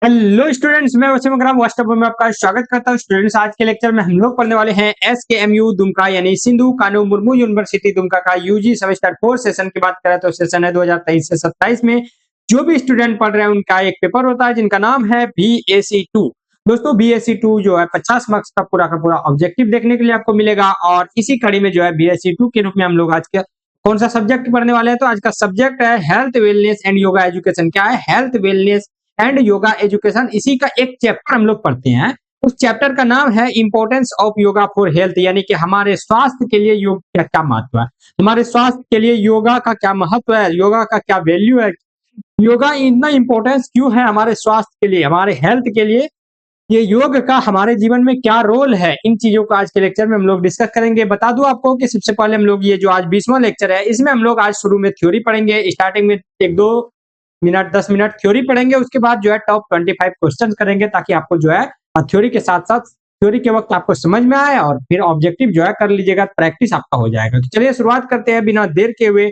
Hello students, मैं वसीम अकरम WhatsApp में आपका स्वागत करता हूं। स्टूडेंट्स, आज के लेक्चर में हम लोग पढ़ने वाले हैं एसकेएमयू दुमका यानी सिंधु कानू मुर्मू यूनिवर्सिटी दुमका का यूजी सेमेस्टर 4 सेशन की बात करें तो सेशन है 2023 से 27 में। जो भी स्टूडेंट पढ़ रहे हैं उनका एक पेपर होता है जिनका नाम है BAC2। दोस्तों, BAC2 जो है 50 मार्क्स का पूरा ऑब्जेक्टिव देखने के लिए आपको मिलेगा और इसी कड़ी में जो है BAC2 के रूप में हम लोग आज के कौन सा सब्जेक्ट पढ़ने वाले हैं। तो आज का सब्जेक्ट है health wellness and yoga education. क्या है? Health wellness and yoga education. इसी का एक चैप्टर हम लोग पढ़ते हैं। उस चैप्टर का नाम है importance of yoga for health, यानी कि हमारे स्वास्थ्य के लिए योग का क्या महत्व है, हमारे स्वास्थ्य के लिए योगा का क्या महत्व है, योगा का क्या वैल्यू है, योगा इतना इंपॉर्टेंस क्यों है हमारे स्वास्थ्य के लिए, हमारे हेल्थ के लिए, ये योग का हमारे जीवन में क्या रोल है। इन चीजों को आज के लेक्चर में हम लोग डिस्कस करेंगे। बता दूं आपको कि सबसे पहले हम लोग ये जो आज 20वां लेक्चर है इसमें हम लोग आज शुरू में थ्योरी पढ़ेंगे। स्टार्टिंग में 1-2 मिनट 10 मिनट थ्योरी पढ़ेंगे, उसके बाद जो है टॉप 25 क्वेश्चन करेंगे ताकि आपको जो है थ्योरी के साथ साथ थ्योरी के वक्त आपको समझ में आए और फिर ऑब्जेक्टिव जो है कर लीजिएगा, प्रैक्टिस आपका हो जाएगा। तो चलिए शुरुआत करते हैं बिना देर के हुए।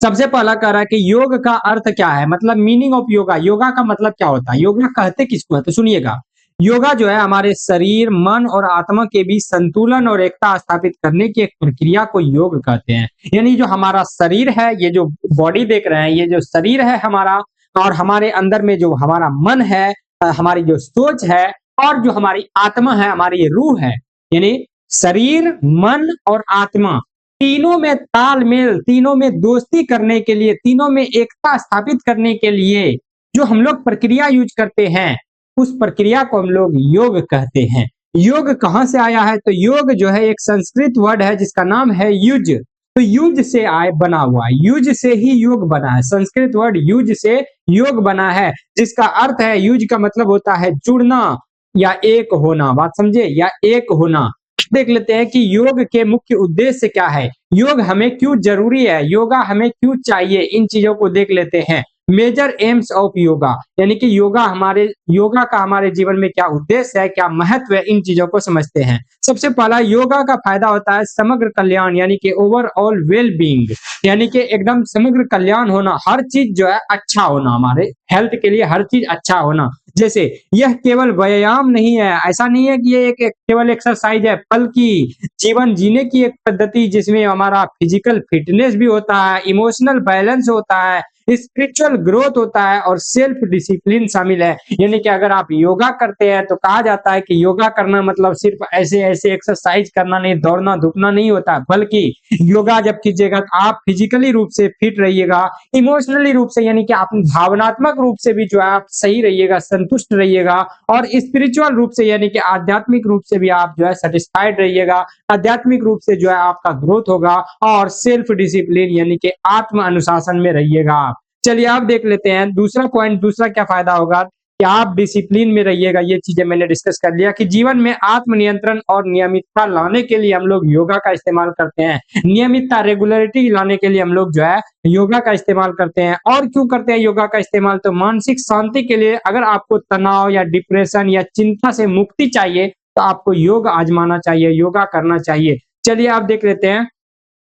सबसे पहला कह रहा है कि योग का अर्थ क्या है, मतलब मीनिंग ऑफ योगा। योगा का मतलब क्या होता है, योगा कहते किसको है? तो सुनिएगा, योगा जो है हमारे शरीर, मन और आत्मा के बीच संतुलन और एकता स्थापित करने की एक प्रक्रिया को योग कहते हैं। यानी जो हमारा शरीर है, ये जो बॉडी देख रहे हैं, ये जो शरीर है हमारा, और हमारे अंदर में जो हमारा मन है, हमारी जो सोच है, और जो हमारी आत्मा है, हमारी रूह है, यानी शरीर, मन और आत्मा, तीनों में तालमेल, तीनों में दोस्ती करने के लिए, तीनों में एकता स्थापित करने के लिए जो हम लोग प्रक्रिया यूज करते हैं, उस प्रक्रिया को हम लोग योग कहते हैं। योग कहाँ से आया है? तो योग जो है एक संस्कृत वर्ड है जिसका नाम है युज। तो युज से आए बना हुआ है, युज से ही योग बना है। संस्कृत वर्ड युज से योग बना है, जिसका अर्थ है, युज का मतलब होता है जुड़ना या एक होना। बात समझे? या एक होना। देख लेते हैं कि योग के मुख्य उद्देश्य क्या है, योग हमें क्यों जरूरी है, योगा हमें क्यों चाहिए, इन चीजों को देख लेते हैं। मेजर एम्स ऑफ योगा, यानी कि योगा का हमारे जीवन में क्या उद्देश्य है, क्या महत्व है, इन चीजों को समझते हैं। सबसे पहला, योगा का फायदा होता है समग्र कल्याण, यानी कि ओवरऑल वेल बीइंग, यानी कि एकदम समग्र कल्याण होना, हर चीज जो है अच्छा होना, हमारे हेल्थ के लिए हर चीज अच्छा होना। जैसे यह केवल व्यायाम नहीं है, ऐसा नहीं है कि ये एक केवल एक्सरसाइज है, बल्कि जीवन जीने की एक पद्धति जिसमें हमारा फिजिकल फिटनेस भी होता है, इमोशनल बैलेंस होता है, स्पिरिचुअल ग्रोथ होता है और सेल्फ डिसिप्लिन शामिल है। यानी कि अगर आप योगा करते हैं तो कहा जाता है कि योगा करना मतलब सिर्फ ऐसे ऐसे एक्सरसाइज करना नहीं, दौड़ना धूपना नहीं होता, बल्कि योगा जब कीजिएगा तो आप फिजिकली रूप से फिट रहिएगा, इमोशनली रूप से यानी कि आप भावनात्मक रूप से भी जो है आप सही रहिएगा, संतुष्ट रहिएगा, और स्पिरिचुअल रूप से यानी कि आध्यात्मिक रूप से भी आप जो है सेटिस्फाइड रहिएगा। आध्यात्मिक रूप से जो है आपका ग्रोथ होगा और सेल्फ डिसिप्लिन यानी कि आत्म अनुशासन में रहिएगा आप। चलिए आप देख लेते हैं दूसरा पॉइंट, दूसरा क्या फायदा होगा कि आप डिसिप्लिन में रहिएगा। ये चीजें मैंने डिस्कस कर लिया कि जीवन में आत्मनियंत्रण और नियमितता लाने के लिए हम लोग योगा का इस्तेमाल करते हैं। नियमितता, रेगुलरिटी लाने के लिए हम लोग जो है योगा का इस्तेमाल करते हैं। और क्यों करते हैं योगा का इस्तेमाल? तो मानसिक शांति के लिए। अगर आपको तनाव या डिप्रेशन या चिंता से मुक्ति चाहिए तो आपको योग आजमाना चाहिए, योगा करना चाहिए। चलिए आप देख लेते हैं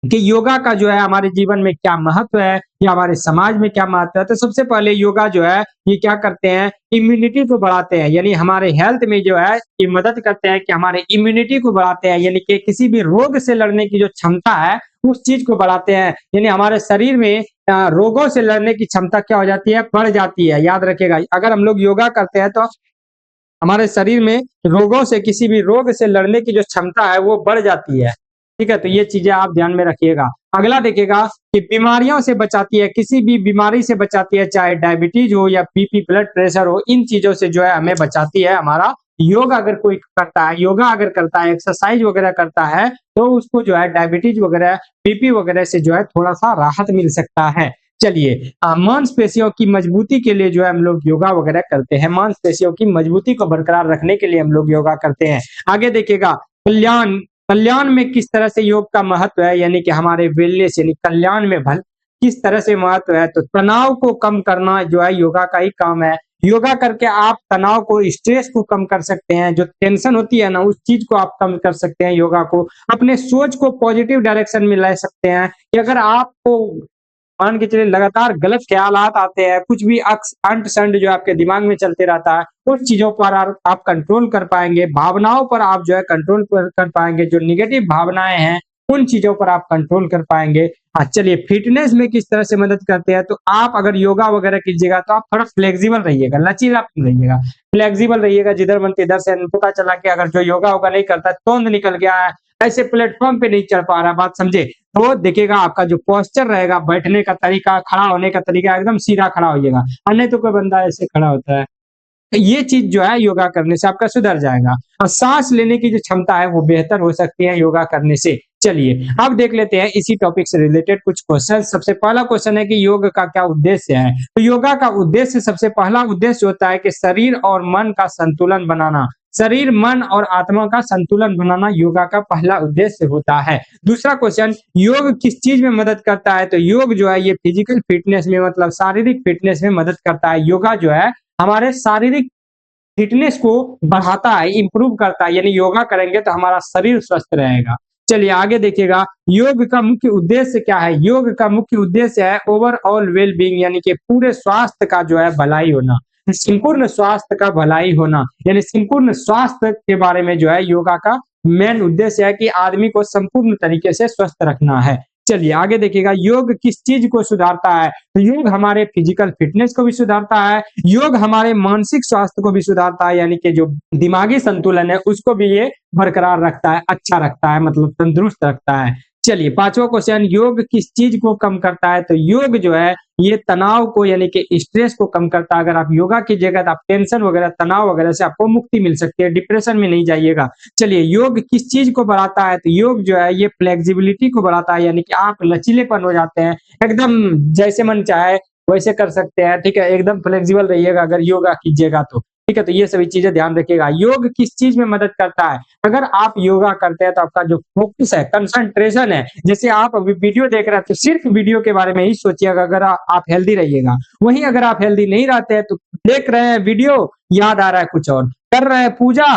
कि योगा का जो है हमारे जीवन में क्या महत्व है या हमारे समाज में क्या महत्व है। तो सबसे पहले योगा जो है ये क्या करते हैं, इम्यूनिटी को बढ़ाते हैं, यानी हमारे हेल्थ में जो है ये मदद करते हैं कि हमारे इम्यूनिटी को बढ़ाते हैं, यानी कि किसी भी रोग से लड़ने की जो क्षमता है उस चीज को बढ़ाते हैं। यानी हमारे शरीर में रोगों से लड़ने की क्षमता क्या हो जाती है, बढ़ जाती है। याद रखिएगा, अगर हम लोग योगा करते हैं तो हमारे शरीर में रोगों से, किसी भी रोग से लड़ने की जो क्षमता है वो बढ़ जाती है। ठीक है, तो ये चीजें आप ध्यान में रखिएगा। अगला देखिएगा कि बीमारियों से बचाती है, किसी भी बीमारी से बचाती है, चाहे डायबिटीज हो या बीपी, ब्लड प्रेशर हो, इन चीजों से जो है हमें बचाती है। हमारा योगा अगर कोई करता है, योगा अगर करता है, एक्सरसाइज वगैरह करता है, तो उसको जो है डायबिटीज वगैरह, बीपी वगैरह से जो है थोड़ा सा राहत मिल सकता है। चलिए मांसपेशियों की मजबूती के लिए जो है हम लोग योगा वगैरह करते हैं, मांसपेशियों की मजबूती को बरकरार रखने के लिए हम लोग योगा करते हैं। आगे देखिएगा कल्याण, कल्याण में किस तरह से योग का महत्व है, यानी कि हमारे वेलनेस यानी कल्याण में भल किस तरह से महत्व है। तो तनाव को कम करना जो है योगा का ही काम है। योगा करके आप तनाव को, स्ट्रेस को कम कर सकते हैं, जो टेंशन होती है ना उस चीज को आप कम कर सकते हैं। योगा को अपने सोच को पॉजिटिव डायरेक्शन में ला सकते हैं कि अगर आपको मान के चलिए लगातार गलत ख्यालात आते हैं, कुछ भी अक्स अंट शंट जो आपके दिमाग में चलते रहता है, उस चीज़ों पर आप कंट्रोल कर पाएँगे, भावनाओं पर आप जो है कंट्रोल कर पाएँगे, जो नेगेटिव भावनाएँ हैं, उन चीज़ों पर आप कंट्रोल कर पाएँगे। चलिए फिटनेस में किस तरह से मदद करते हैं, तो आप अगर योगा वगैरह कीजिएगा तो आप थोड़ा फ्लेक्सिबल रहिएगा, लचीलापन रहिएगा, फ्लेक्सिबल रहिएगा, जिधर मन तिधर से पता चला कि अगर जो योगा-वोगा नहीं करता, तोंद निकल गया है, ऐसे प्लेटफ़ॉर्म पे नहीं चढ़ पा रहा है, बात समझे? तो देखिएगा आपका जो पोस्चर रहेगा, बैठने का तरीका, खड़ा होने का तरीका एकदम सीधा खड़ा होइएगा, और नहीं तो कोई बंदा ऐसे खड़ा होता है। तो ये चीज़ जो है योगा करने से आपका सुधर जाएगा और साँस लेने की जो क्षमता है वो बेहतर हो सकती है योगा करने से। चलिए, अब देख लेते हैं इसी टॉपिक से रिलेटेड कुछ क्वेश्चन। सबसे पहला क्वेश्चन है कि योग का क्या उद्देश्य है? तो योगा का उद्देश्य सबसे पहला उद्देश्य होता है कि शरीर और मन का संतुलन बनाना। शरीर, मन और आत्मा का संतुलन बनाना योगा का पहला उद्देश्य होता है। दूसरा क्वेश्चन, योग किस चीज़ में मदद करता है? तो योग जो है ये फिजिकल फिटनेस में मतलब शारीरिक फिटनेस में मदद करता है। योगा जो है हमारे शारीरिक फिटनेस को बढ़ाता है, इम्प्रूव करता है, यानी योगा करेंगे तो हमारा शरीर स्वस्थ रहेगा। चलिए आगे देखिएगा, योग का मुख्य उद्देश्य क्या है? योग का मुख्य उद्देश्य है ओवरऑल वेल बीइंग, यानी कि पूरे स्वास्थ्य का जो है भलाई होना, संपूर्ण स्वास्थ्य का भलाई होना, यानी संपूर्ण स्वास्थ्य के बारे में जो है योगा का मेन उद्देश्य है कि आदमी को संपूर्ण तरीके से स्वस्थ रखना है। चलिए आगे देखिएगा, योग किस चीज को सुधारता है? तो योग हमारे फिजिकल फिटनेस को भी सुधारता है, योग हमारे मानसिक स्वास्थ्य को भी सुधारता है, यानी कि जो दिमागी संतुलन है उसको भी ये बरकरार रखता है, अच्छा रखता है, मतलब तंदुरुस्त रखता है। चलिए पांचवा क्वेश्चन, योग किस चीज को कम करता है? तो योग जो है ये तनाव को यानी कि स्ट्रेस को कम करता है। अगर आप योगा कीजिएगा तो आप टेंशन वगैरह, तनाव वगैरह से आपको मुक्ति मिल सकती है, डिप्रेशन में नहीं जाइएगा। चलिए योग किस चीज को बढ़ाता है? तो योग जो है ये फ्लेक्सिबिलिटी को बढ़ाता है, यानी कि आप लचीलेपन हो जाते हैं, एकदम जैसे मन चाहे वैसे कर सकते हैं, ठीक है, एकदम फ्लेक्सिबल रहिएगा अगर योगा कीजिएगा तो। ठीक है, तो ये सभी चीजें ध्यान रखिएगा। योग किस चीज में मदद करता है? अगर आप योगा करते हैं तो आपका जो फोकस है, कंसंट्रेशन है, जैसे आप अभी वीडियो देख रहे हैं तो सिर्फ वीडियो के बारे में ही सोचिएगा, अगर आप हेल्दी रहिएगा। वहीं अगर आप हेल्दी नहीं रहते हैं तो देख रहे हैं वीडियो, याद आ रहा है कुछ और, कर रहे हैं पूजा,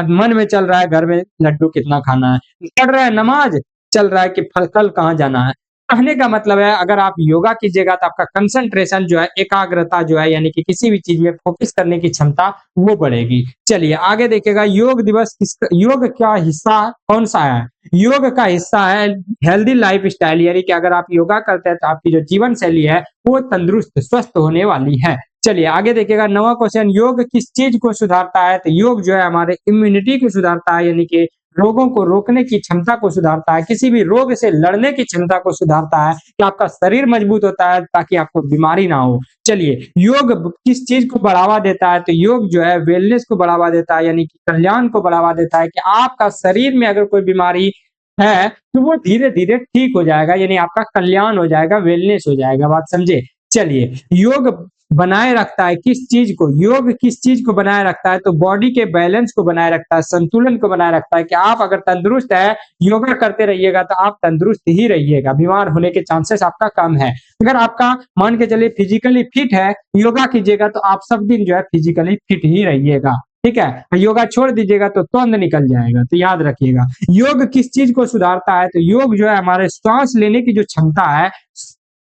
मन में चल रहा है घर में लड्डू कितना खाना है, पढ़ रहे हैं नमाज, चल रहा है कि कल कहाँ जाना है। कहने का मतलब है अगर आप योगा कीजिएगा तो आपका कंसंट्रेशन जो है, एकाग्रता जो है, यानी कि किसी भी चीज में फोकस करने की क्षमता वो बढ़ेगी। चलिए आगे देखिएगा, योग दिवस योग का हिस्सा कौन सा है? योग का हिस्सा है हेल्दी लाइफ स्टाइल, यानी कि अगर आप योगा करते हैं तो आपकी जो जीवन शैली है वो तंदुरुस्त स्वस्थ होने वाली है। चलिए आगे देखिएगा, नवा क्वेश्चन, योग किस चीज को सुधारता है? तो योग जो है हमारे इम्यूनिटी को सुधारता है, यानी कि रोगों को रोकने की क्षमता को सुधारता है, किसी भी रोग से लड़ने की क्षमता को सुधारता है, कि आपका शरीर मजबूत होता है ताकि आपको बीमारी ना हो। चलिए योग किस चीज को बढ़ावा देता है? तो योग जो है वेलनेस को बढ़ावा देता है, यानी कि कल्याण को बढ़ावा देता है, कि आपका शरीर में अगर कोई बीमारी है तो वो धीरे धीरे ठीक हो जाएगा, यानी आपका कल्याण हो जाएगा, वेलनेस हो जाएगा, बात समझे? चलिए योग बनाए रखता है किस चीज को? योग किस चीज को बनाए रखता है? तो बॉडी के बैलेंस को बनाए रखता है, संतुलन को बनाए रखता है, कि आप अगर तंदुरुस्त है, योगा करते रहिएगा तो आप तंदुरुस्त ही रहिएगा, बीमार होने के चांसेस आपका कम है। अगर आपका मान के चलिए फिजिकली फिट है, योगा कीजिएगा तो आप सब दिन जो है फिजिकली फिट ही रहिएगा, ठीक है। योगा छोड़ दीजिएगा तो तुरंत निकल जाएगा, तो याद रखिएगा। योग किस चीज को सुधारता है? तो योग जो है हमारे सांस लेने की जो क्षमता है,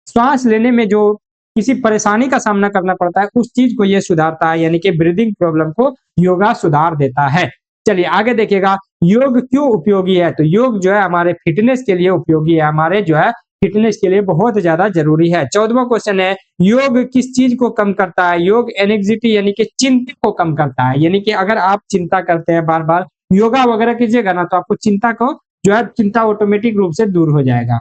सांस लेने में जो किसी परेशानी का सामना करना पड़ता है उस चीज को ये सुधारता है, यानी कि ब्रीदिंग प्रॉब्लम को योगा सुधार देता है। चलिए आगे देखिएगा, योग क्यों उपयोगी है? तो योग जो है हमारे फिटनेस के लिए उपयोगी है, हमारे जो है फिटनेस के लिए बहुत ज्यादा जरूरी है। 14वां क्वेश्चन है, योग किस चीज को कम करता है? योग एंग्जायटी यानी कि चिंता को कम करता है, यानी कि अगर आप चिंता करते हैं बार बार, योगा वगैरह कीजिएगा ना तो आपको चिंता को जो है चिंता ऑटोमेटिक रूप से दूर हो जाएगा।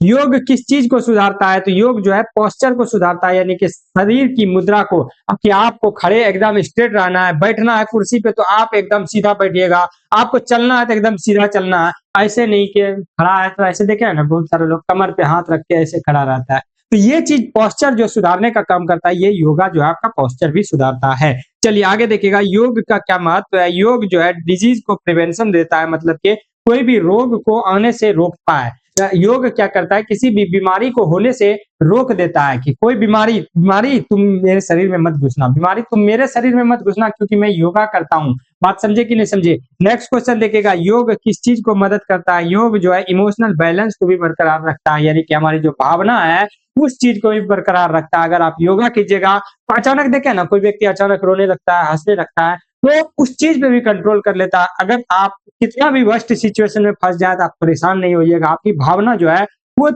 योग किस चीज को सुधारता है? तो योग जो है पोस्चर को सुधारता है, यानी कि शरीर की मुद्रा को, कि आपको खड़े एकदम स्ट्रेट रहना है, बैठना है कुर्सी पे तो आप एकदम सीधा बैठिएगा, आपको चलना है तो एकदम सीधा चलना है, ऐसे नहीं कि खड़ा है तो ऐसे देखे ना बहुत सारे लोग कमर पे हाथ रख के ऐसे खड़ा रहता है। तो ये चीज पोस्चर जो सुधारने का काम करता है, ये योगा जो है आपका पोस्चर भी सुधारता है। चलिए आगे देखिएगा, योग का क्या महत्व है? योग जो है डिजीज को प्रिवेंशन देता है, मतलब कि कोई भी रोग को आने से रोकता है, योग क्या करता है, किसी भी बीमारी को होने से रोक देता है कि कोई बीमारी तुम मेरे शरीर में मत घुसना, बीमारी तुम मेरे शरीर में मत घुसना, क्योंकि मैं योगा करता हूँ। बात समझे कि नहीं समझे? नेक्स्ट क्वेश्चन देखिएगा, योग किस चीज को मदद करता है? योग जो है इमोशनल बैलेंस को भी बरकरार रखता है, यानी कि हमारी जो भावना है उस चीज को भी बरकरार रखता है। अगर आप योगा कीजिएगा तो अचानक देखे ना, कोई व्यक्ति अचानक रोने लगता है, हंसने लगता है, तो उस चीज पे भी कंट्रोल कर लेता है। अगर आप कितना भी वर्स्ट सिचुएशन में फंस जाए तो आप परेशान नहीं होइएगा, आपकी भावना जो है वो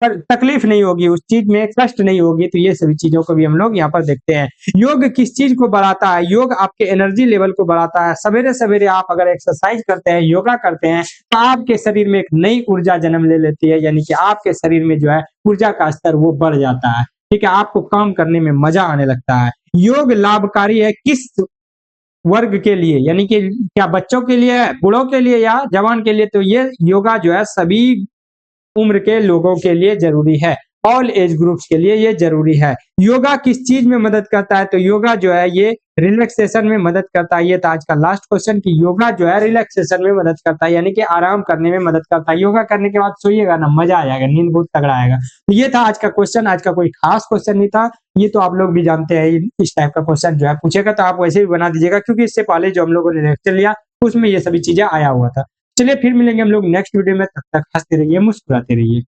तकलीफ नहीं होगी, उस चीज में कष्ट नहीं होगी। तो ये सभी चीजों को भी हम लोग यहाँ पर देखते हैं। योग किस चीज को बढ़ाता है? योग आपके एनर्जी लेवल को बढ़ाता है। सवेरे सवेरे आप अगर एक्सरसाइज करते हैं, योगा करते हैं, तो आपके शरीर में एक नई ऊर्जा जन्म ले लेती है, यानी कि आपके शरीर में जो है ऊर्जा का स्तर वो बढ़ जाता है। ठीक है, आपको काम करने में मजा आने लगता है। योग लाभकारी है किस वर्ग के लिए, यानी कि क्या बच्चों के लिए, बूढ़ों के लिए या जवान के लिए? तो ये योगा जो है सभी उम्र के लोगों के लिए जरूरी है, ऑल एज ग्रुप्स के लिए ये जरूरी है। योगा किस चीज में मदद करता है? तो योगा जो है ये रिलैक्सेशन में मदद करता है। ये था आज का लास्ट क्वेश्चन कि योगा जो है रिलैक्सेशन में मदद करता है, यानी कि आराम करने में मदद करता है। योगा करने के बाद सोइएगा ना, मजा आ जाएगा, नींद बहुत तगड़ा आएगा। तो ये था आज का क्वेश्चन। आज का कोई खास क्वेश्चन नहीं था, ये तो आप लोग भी जानते हैं, इस टाइप का क्वेश्चन जो है पूछेगा तो आप वैसे भी बना दीजिएगा, क्योंकि इससे पहले जो हम लोगों ने लेक्चर लिया उसमें ये सभी चीजें आया हुआ था। चलिए फिर मिलेंगे हम लोग नेक्स्ट वीडियो में, तब तक हंसते रहिए, मुस्कुराते रहिए।